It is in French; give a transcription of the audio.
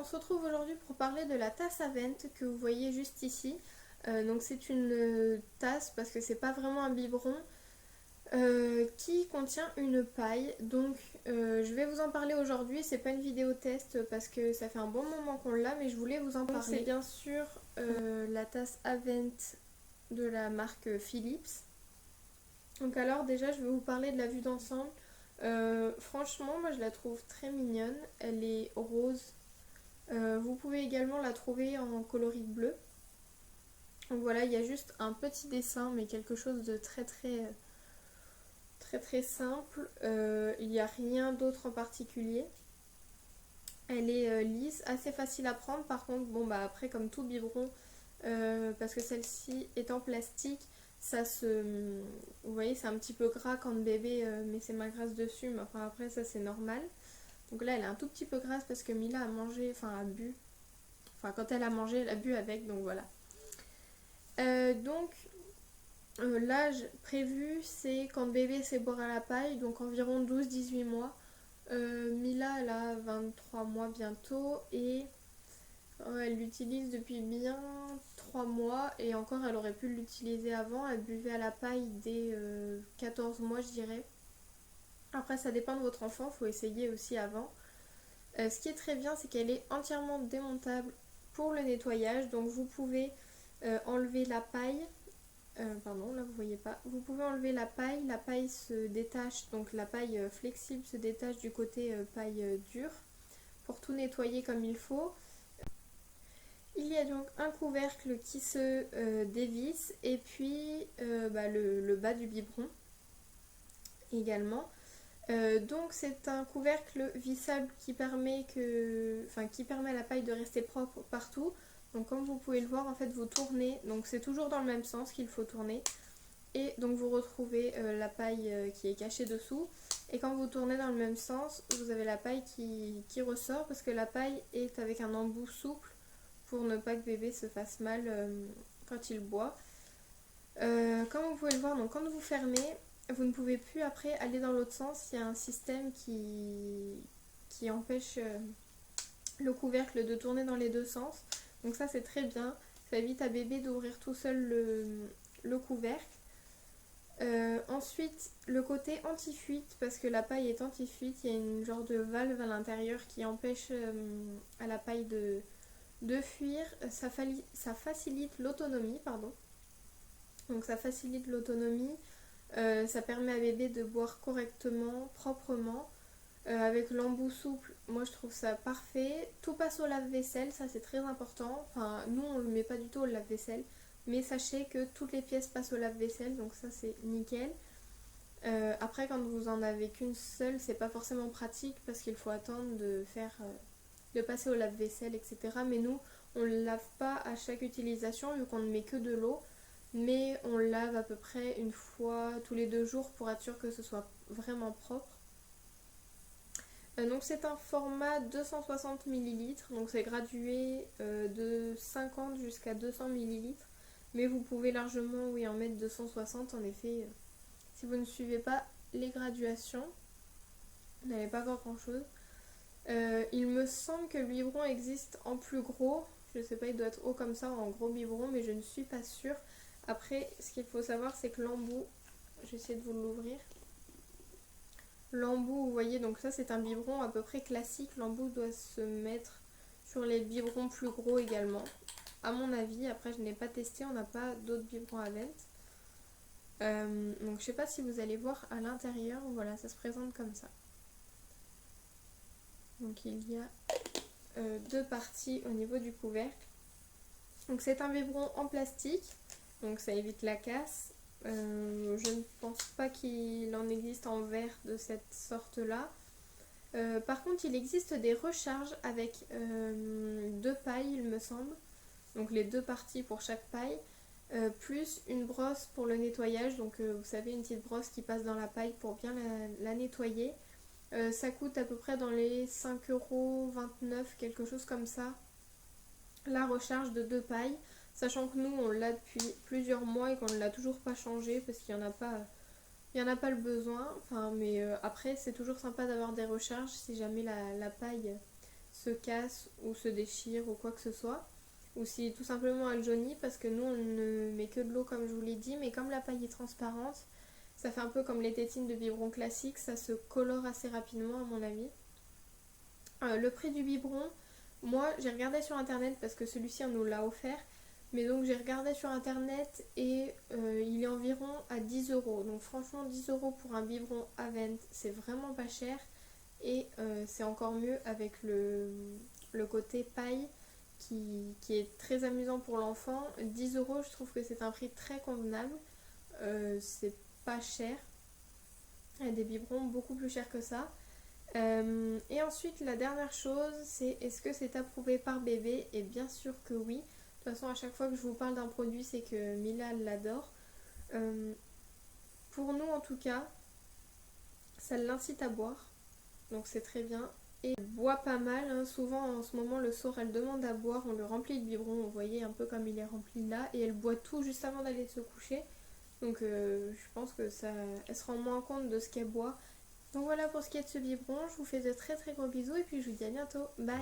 on se retrouve aujourd'hui pour parler de la tasse Avent que vous voyez juste ici. Donc c'est une tasse parce que c'est pas vraiment un biberon qui contient une paille. Donc je vais vous en parler aujourd'hui. C'est pas une vidéo test parce que ça fait un bon moment qu'on l'a, mais je voulais vous en parler. C'est bien sûr la tasse Avent de la marque Philips. Donc alors déjà je vais vous parler de la vue d'ensemble. Franchement moi je la trouve très mignonne. Elle est rose. Vous pouvez également la trouver en coloris bleu. Donc voilà, il y a juste un petit dessin, mais quelque chose de très simple. Il n'y a rien d'autre en particulier. Elle est lisse, assez facile à prendre. Par contre, bon bah après comme tout biberon, parce que celle-ci est en plastique, ça se, vous voyez, c'est un petit peu gras quand le bébé met ses mains grasses dessus, mais enfin après ça c'est normal. Donc là elle est un tout petit peu grasse parce que Mila a mangé, enfin a bu. Enfin, quand elle a mangé, elle a bu avec, donc voilà. Donc, l'âge prévu, c'est quand le bébé sait boire à la paille, donc environ 12-18 mois. Mila, elle a 23 mois bientôt et elle l'utilise depuis bien 3 mois. Et encore, elle aurait pu l'utiliser avant. Elle buvait à la paille dès 14 mois, je dirais. Après, ça dépend de votre enfant, il faut essayer aussi avant. Ce qui est très bien, c'est qu'elle est entièrement démontable pour le nettoyage. Donc vous pouvez enlever la paille. Pardon, là vous voyez pas. Vous pouvez enlever la paille se détache, donc la paille flexible se détache du côté paille dure pour tout nettoyer comme il faut. Il y a donc un couvercle qui se dévisse et puis le bas du biberon également. Donc c'est un couvercle vissable qui permet à la paille de rester propre partout. Donc comme vous pouvez le voir, en fait vous tournez, donc c'est toujours dans le même sens qu'il faut tourner. Et donc vous retrouvez la paille qui est cachée dessous. Et quand vous tournez dans le même sens, vous avez la paille qui ressort parce que la paille est avec un embout souple pour ne pas que bébé se fasse mal quand il boit. Comme vous pouvez le voir, donc quand vous fermez, vous ne pouvez plus après aller dans l'autre sens. Il y a un système qui empêche le couvercle de tourner dans les deux sens. Donc ça c'est très bien. Ça évite à bébé d'ouvrir tout seul le couvercle. Ensuite, le côté anti-fuite, parce que la paille est anti-fuite, il y a une genre de valve à l'intérieur qui empêche à la paille de fuir. Ça facilite l'autonomie, pardon. Donc ça facilite l'autonomie. Ça permet à bébé de boire correctement, proprement. Avec l'embout souple, moi je trouve ça parfait. Tout passe au lave-vaisselle, ça c'est très important. Enfin, nous on le met pas du tout au lave-vaisselle, mais sachez que toutes les pièces passent au lave-vaisselle, donc ça c'est nickel. Après, quand vous en avez qu'une seule, c'est pas forcément pratique parce qu'il faut attendre de passer au lave-vaisselle, etc. Mais nous, on ne lave pas à chaque utilisation vu qu'on ne met que de l'eau, mais on lave à peu près une fois tous les 2 jours pour être sûr que ce soit vraiment propre. Donc c'est un format 260 ml, donc c'est gradué de 50 jusqu'à 200 ml, mais vous pouvez largement en mettre 260 en effet. Si vous ne suivez pas les graduations, vous n'avez pas voir grand chose. Il me semble que le biberon existe en plus gros, je sais pas, il doit être haut comme ça en gros biberon, mais je ne suis pas sûre. Après, ce qu'il faut savoir, c'est que l'embout, j'essaie de vous l'ouvrir. L'embout, vous voyez, donc ça c'est un biberon à peu près classique. L'embout doit se mettre sur les biberons plus gros également, à mon avis. Après, je n'ai pas testé, on n'a pas d'autres biberons à Avent. Donc je sais pas si vous allez voir à l'intérieur, voilà, ça se présente comme ça. Donc il y a 2 parties au niveau du couvercle. Donc c'est un biberon en plastique, donc ça évite la casse. Je ne pense pas qu'il en existe en verre de cette sorte-là. Par contre, il existe des recharges avec 2 pailles, il me semble. Donc les 2 parties pour chaque paille. Plus une brosse pour le nettoyage. Donc vous savez, une petite brosse qui passe dans la paille pour bien la nettoyer. Ça coûte à peu près dans les 5,29 €, quelque chose comme ça. La recharge de 2 pailles. Sachant que nous, on l'a depuis plusieurs mois et qu'on ne l'a toujours pas changé parce qu'il n'y en a pas... Il n'y en a pas le besoin, mais après c'est toujours sympa d'avoir des recharges si jamais la paille se casse ou se déchire ou quoi que ce soit. Ou si tout simplement elle jaunit, parce que nous on ne met que de l'eau comme je vous l'ai dit, mais comme la paille est transparente, ça fait un peu comme les tétines de biberon classique, ça se colore assez rapidement à mon avis. Le prix du biberon, moi j'ai regardé sur internet parce que celui-ci on nous l'a offert. Mais donc j'ai regardé sur internet et il est environ à 10 euros. Donc franchement 10 euros pour un biberon Avent, c'est vraiment pas cher. Et c'est encore mieux avec le côté paille qui est très amusant pour l'enfant. 10 euros, je trouve que c'est un prix très convenable. C'est pas cher. Il y a des biberons beaucoup plus chers que ça. Et ensuite, la dernière chose, c'est est-ce que c'est approuvé par bébé? Et bien sûr que oui. De toute façon, à chaque fois que je vous parle d'un produit, c'est que Mila l'adore. Pour nous, en tout cas, ça l'incite à boire. Donc c'est très bien. Et elle boit pas mal, hein. Souvent en ce moment le soir elle demande à boire, on lui remplit le biberon, vous voyez un peu comme il est rempli là, et elle boit tout juste avant d'aller se coucher. Donc je pense que ça, elle se rend moins compte de ce qu'elle boit. Donc voilà pour ce qui est de ce biberon, je vous fais de très très gros bisous et puis je vous dis à bientôt, bye.